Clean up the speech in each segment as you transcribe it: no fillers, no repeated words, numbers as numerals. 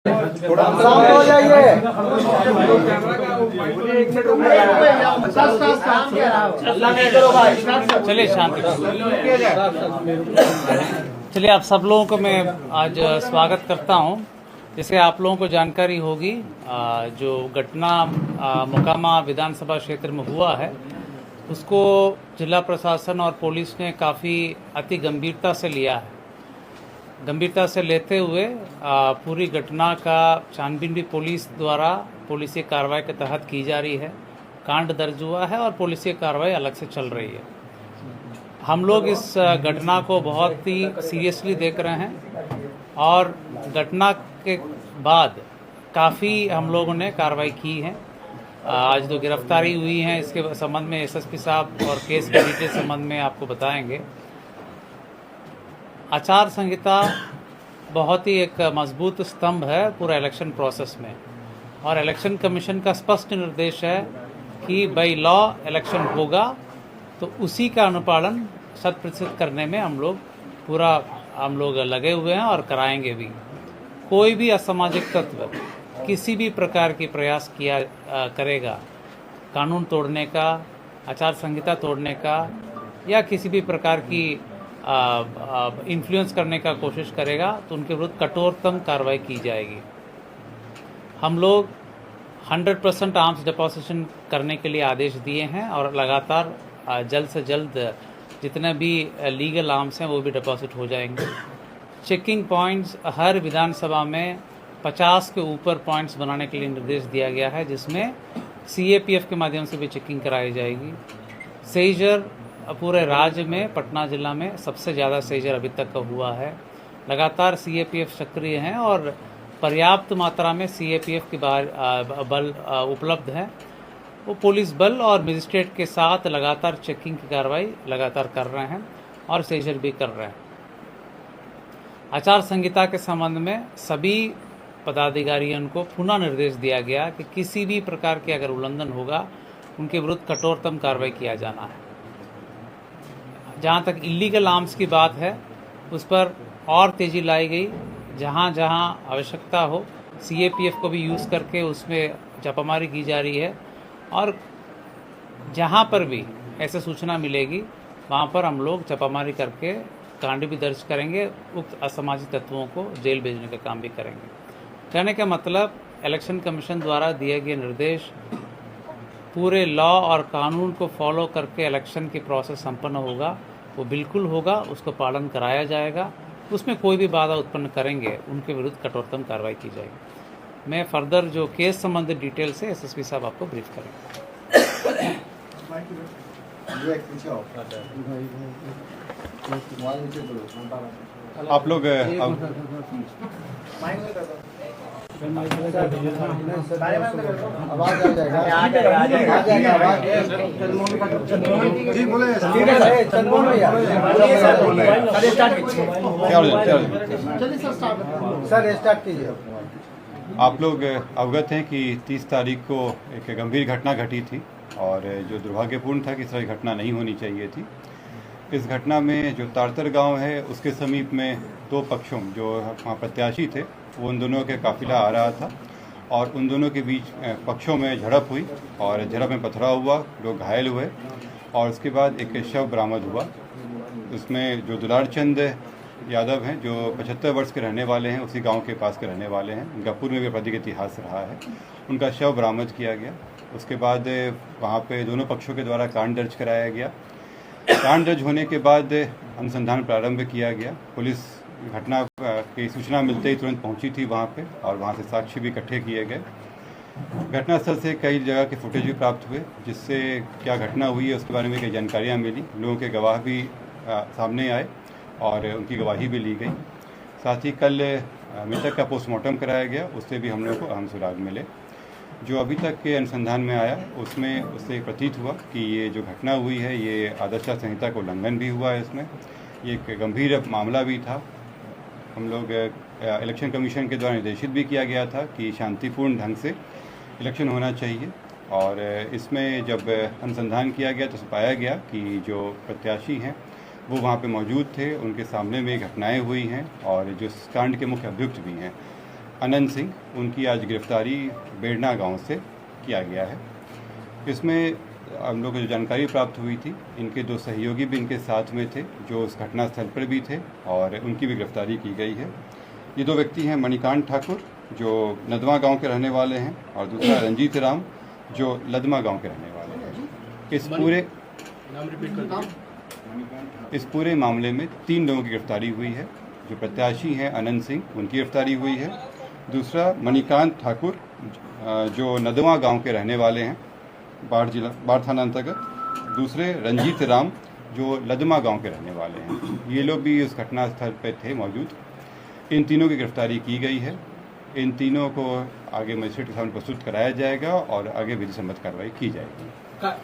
थोड़ा शांत हो जाइए। चलिए शांति। चलिए आप सब लोगों को मैं आज स्वागत करता हूं। जिससे आप लोगों को जानकारी होगी जो घटना मोकामा विधानसभा क्षेत्र में हुआ है उसको जिला प्रशासन और पुलिस ने काफ़ी अति गंभीरता से लिया है। गंभीरता से लेते हुए पूरी घटना का छानबीन भी पुलिस द्वारा पुलिसी कार्रवाई के तहत की जा रही है। कांड दर्ज हुआ है और पुलिसी कार्रवाई अलग से चल रही है। हम लोग इस घटना को बहुत ही सीरियसली देख रहे हैं और घटना के बाद काफ़ी हम लोगों ने कार्रवाई की है। आज जो गिरफ्तारी हुई है इसके संबंध में एसएसपी साहब और केस के डिटेल संबंध में आपको बताएंगे। आचार संहिता बहुत ही एक मजबूत स्तंभ है पूरा इलेक्शन प्रोसेस में और इलेक्शन कमीशन का स्पष्ट निर्देश है कि बाई लॉ इलेक्शन होगा तो उसी का अनुपालन 100% करने में हम लोग लगे हुए हैं और कराएंगे भी। कोई भी असामाजिक तत्व किसी भी प्रकार की प्रयास किया करेगा कानून तोड़ने का, आचार संहिता तोड़ने का या किसी भी प्रकार की इन्फ्लुएंस करने का कोशिश करेगा तो उनके विरुद्ध कठोरतम कार्रवाई की जाएगी। हम लोग 100% आर्म्स डिपोजिशन करने के लिए आदेश दिए हैं और लगातार जल्द से जल्द जितने भी लीगल आर्म्स हैं वो भी डिपॉजिट हो जाएंगे। चेकिंग पॉइंट्स हर विधानसभा में 50 के ऊपर पॉइंट्स बनाने के लिए निर्देश दिया गया है, जिसमें सीएपीएफ के माध्यम से भी चेकिंग कराई जाएगी। सेजर पूरे राज्य में पटना जिला में सबसे ज़्यादा सेजर अभी तक का हुआ है। लगातार सीएपीएफ सक्रिय हैं और पर्याप्त मात्रा में सीएपीएफ की बल उपलब्ध है। वो पुलिस बल और मजिस्ट्रेट के साथ लगातार चेकिंग की कार्रवाई लगातार कर रहे हैं और सेजर भी कर रहे हैं। आचार संहिता के संबंध में सभी पदाधिकारियों को पुनः निर्देश दिया गया कि किसी भी प्रकार के अगर उल्लंघन होगा उनके विरुद्ध कठोरतम कार्रवाई किया जाना है। जहाँ तक इलीगल आर्म्स की बात है उस पर और तेज़ी लाई गई। जहाँ जहाँ आवश्यकता हो सीएपीएफ को भी यूज़ करके उसमें छापामारी की जा रही है और जहाँ पर भी ऐसे सूचना मिलेगी वहाँ पर हम लोग छापामारी करके कांड भी दर्ज करेंगे। उक्त असामाजिक तत्वों को जेल भेजने का काम भी करेंगे। कहने का मतलब इलेक्शन कमीशन द्वारा दिए गए निर्देश पूरे लॉ और कानून को फॉलो करके इलेक्शन की प्रोसेस संपन्न होगा, वो बिल्कुल होगा, उसको पालन कराया जाएगा। उसमें कोई भी बाधा उत्पन्न करेंगे उनके विरुद्ध कठोरतम कार्रवाई की जाएगी। मैं फर्दर जो केस संबंधित डिटेल से एसएसपी साहब आपको ब्रीफ करेंगे। आप लोग आवाज आ जाएगा। जी बोले सर स्टार्ट कीजिए। आप लोग अवगत हैं कि 30 तारीख को एक गंभीर घटना घटी थी और जो दुर्भाग्यपूर्ण था कि इस तरह की घटना नहीं होनी चाहिए थी। इस घटना में जो तारतर गांव है उसके समीप में दो पक्षों जो वहाँ प्रत्याशी थे वो उन दोनों के काफिला आ रहा था और उन दोनों के बीच पक्षों में झड़प हुई और झड़प में पथराव हुआ, लोग घायल हुए और उसके बाद एक शव बरामद हुआ। उसमें जो दुलार चंद यादव हैं जो 75 वर्ष के रहने वाले हैं, उसी गांव के पास के रहने वाले हैं, उनका पूर्व में भी आपराधिक इतिहास रहा है, उनका शव बरामद किया गया। उसके बाद वहाँ पे दोनों पक्षों के द्वारा कांड दर्ज कराया गया। कांड दर्ज होने के बाद अनुसंधान प्रारंभ किया गया। पुलिस घटना की सूचना मिलते ही तुरंत पहुंची थी वहाँ पे और वहाँ से साक्ष्य भी इकट्ठे किए गए। घटनास्थल से कई जगह के फुटेज भी प्राप्त हुए जिससे क्या घटना हुई है उसके बारे में कई जानकारियाँ मिली। लोगों के गवाह भी सामने आए और उनकी गवाही भी ली गई। साथ ही कल मृतक का पोस्टमार्टम कराया गया, उससे भी हम लोगों को अहम सुराग मिले। जो अभी तक के अनुसंधान में आया उसमें उससे प्रतीत हुआ कि ये जो घटना हुई है ये आदर्श संहिता का उल्लंघन भी हुआ है। इसमें ये एक गंभीर मामला भी था। हम लोग इलेक्शन कमीशन के द्वारा निर्देशित भी किया गया था कि शांतिपूर्ण ढंग से इलेक्शन होना चाहिए और इसमें जब अनुसंधान किया गया तो पाया गया कि जो प्रत्याशी हैं वो वहाँ पे मौजूद थे, उनके सामने में घटनाएं हुई हैं और जो कांड के मुख्य अभियुक्त भी हैं अनंत सिंह, उनकी आज गिरफ्तारी बेड़ना गांव से किया गया है। इसमें हम लोग को जो जानकारी प्राप्त हुई थी, इनके 2 सहयोगी भी इनके साथ में थे जो उस घटनास्थल पर भी थे और उनकी भी गिरफ्तारी की गई है। ये 2 व्यक्ति हैं मणिकांत ठाकुर जो नदवा गांव के रहने वाले हैं और दूसरा रंजीत राम जो लदमा गांव के रहने वाले हैं। इस पूरे मामले में 3 लोगों की गिरफ्तारी हुई है। जो प्रत्याशी हैं अनंत सिंह, उनकी गिरफ्तारी हुई है। दूसरा मणिकांत ठाकुर जो नदवा गांव के रहने वाले हैं, बाढ़ थाना अंतर्गत। दूसरे रंजीत राम जो लदमा गांव के रहने वाले हैं। ये लोग भी उस घटनास्थल पर थे मौजूद। इन तीनों की गिरफ्तारी की गई है। इन तीनों को आगे मजिस्ट्रेट के सामने प्रस्तुत कराया जाएगा और आगे विधि सम्मत कार्रवाई की जाएगी।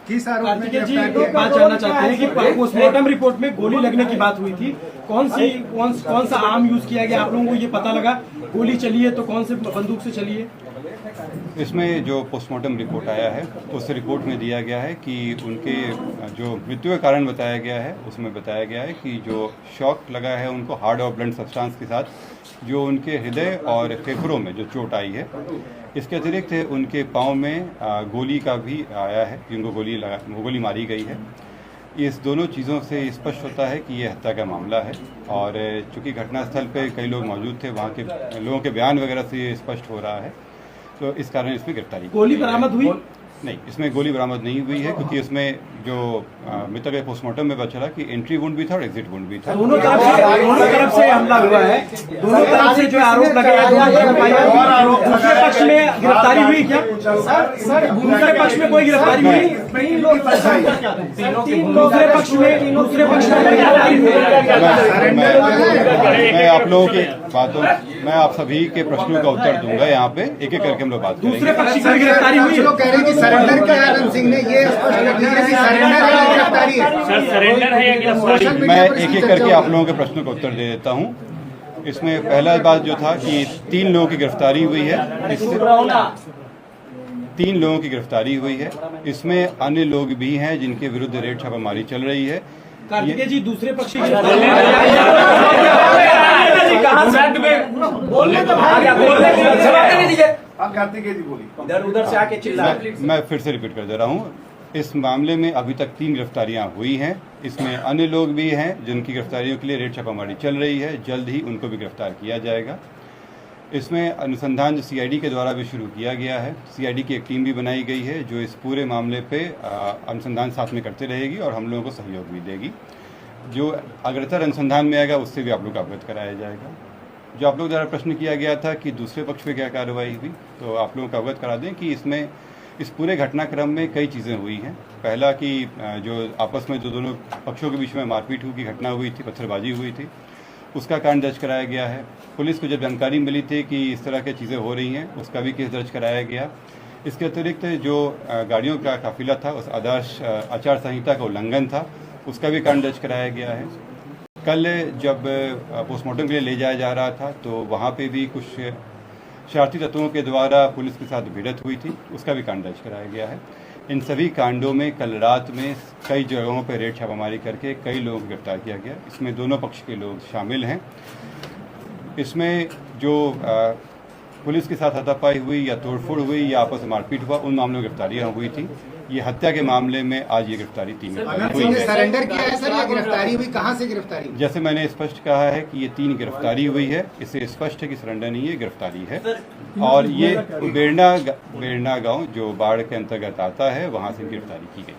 किस आरोप में गिरफ्तार किया? बात जानना चाहते हैं कि पोस्टमार्टम रिपोर्ट में गोली लगने की बात हुई थी। कौन सा आर्म यूज किया गया? आप लोगों को ये पता लगा? गोली चली है तो कौन से बंदूक से चली है? इसमें जो पोस्टमार्टम रिपोर्ट आया है उस रिपोर्ट में दिया गया है कि उनके जो मृत्यु का कारण बताया गया है उसमें बताया गया है कि जो शॉक लगा है उनको हार्ड और ब्लंट सब्सटेंस के साथ जो उनके हृदय और फेफड़ों में जो चोट आई है। इसके अतिरिक्त उनके पाँव में गोली का भी आया है, जिनको गोली मारी गई है। इस दोनों चीज़ों से स्पष्ट होता है कि ये हत्या का मामला है और चूंकि घटनास्थल पे कई लोग मौजूद थे, वहाँ के लोगों के बयान वगैरह से ये स्पष्ट हो रहा है, तो इस कारण इसमें गिरफ्तारी। गोली बरामद हुई? नहीं, इसमें गोली बरामद नहीं हुई है क्योंकि इसमें जो मृतक के पोस्टमार्टम में बचा कि एंट्री वुंड भी था और एग्जिट वुंड भी था। दोनों तरफ से हमला हुआ है। दोनों तरफ से जो आरोप लगे हैं, दूसरे पक्ष में गिरफ्तारी हुई क्या? दूसरे पक्ष में कोई गिरफ्तारी हुई? दूसरे पक्ष में गिरफ्तारी हुई? मैं आप लोगों की बातों, मैं आप सभी के प्रश्नों का उत्तर दूंगा। यहाँ पे एक एक करके हम लोग बात करेंगे। दूसरे पक्ष की गिरफ्तारी हुई? लोग कह रहे हैं कि सरेंडर किया अनंत सिंह ने, ये स्पष्ट कर दिया कि सरेंडर है या गिरफ्तारी है? सर सरेंडर है या गिरफ्तारी? मैं एक एक करके आप लोगों के प्रश्नों का उत्तर दे देता हूँ। इसमें पहला बात जो था कि 3 लोगों की गिरफ्तारी हुई है। इससे 3 लोगों की गिरफ्तारी हुई है। इसमें अन्य लोग भी हैं जिनके विरुद्ध रेड छापामारी चल रही है। कार्तिकेय जी, दूसरे पक्ष की उधर से आके चिल्ला। मैं फिर से रिपीट कर दे रहा हूँ। इस मामले में अभी तक 3 गिरफ्तारियां हुई हैं। इसमें अन्य लोग भी हैं जिनकी गिरफ्तारियों के लिए रेड छापामारी चल रही है। जल्द ही उनको भी गिरफ्तार किया जाएगा। इसमें अनुसंधान जो सीआईडी के द्वारा भी शुरू किया गया है, सीआईडी की एक टीम भी बनाई गई है जो इस पूरे मामले पे अनुसंधान साथ में करते रहेगी और हम लोगों को सहयोग भी देगी। जो अग्रतर अनुसंधान में आएगा उससे भी आप लोग को अवगत कराया जाएगा। जो आप लोग द्वारा प्रश्न किया गया था कि दूसरे पक्ष पे क्या कार्रवाई हुई, तो आप लोगों को अवगत करा दें कि इसमें इस पूरे घटनाक्रम में कई चीज़ें हुई हैं। पहला कि जो आपस में जो दोनों पक्षों के बीच में मारपीट की घटना हुई थी, पत्थरबाजी हुई थी, उसका कारण दर्ज कराया गया है। पुलिस को जब जानकारी मिली थी कि इस तरह की चीज़ें हो रही हैं, उसका भी केस दर्ज कराया गया। इसके अतिरिक्त जो गाड़ियों का काफिला था, उस आदर्श आचार संहिता का उल्लंघन था, उसका भी कारण दर्ज कराया गया है। कल जब पोस्टमार्टम के लिए ले जाया जा रहा था तो वहाँ पे भी कुछ शरारती तत्वों के द्वारा पुलिस के साथ भिड़ंत हुई थी, उसका भी कांड दर्ज कराया गया है। इन सभी कांडों में कल रात में कई जगहों पर रेड छापामारी करके कई लोगों को गिरफ्तार किया गया। इसमें दोनों पक्ष के लोग शामिल हैं। इसमें जो पुलिस के साथ हाथापाई हुई या तोड़फोड़ हुई या आपस में मारपीट हुआ, उन मामलों में गिरफ्तारियां हुई थी। ये हत्या के मामले में आज ये गिरफ्तारी 3 हुई है। सरेंडर किया है सर या गिरफ्तारी हुई? कहाँ से गिरफ्तारी? जैसे मैंने स्पष्ट कहा है कि ये 3 गिरफ्तारी हुई है। इससे स्पष्ट है कि सरेंडर नहीं है, गिरफ्तारी है। और ये बेड़ना गांव जो बाढ़ के अंतर्गत आता है, वहां से गिरफ्तारी की गई।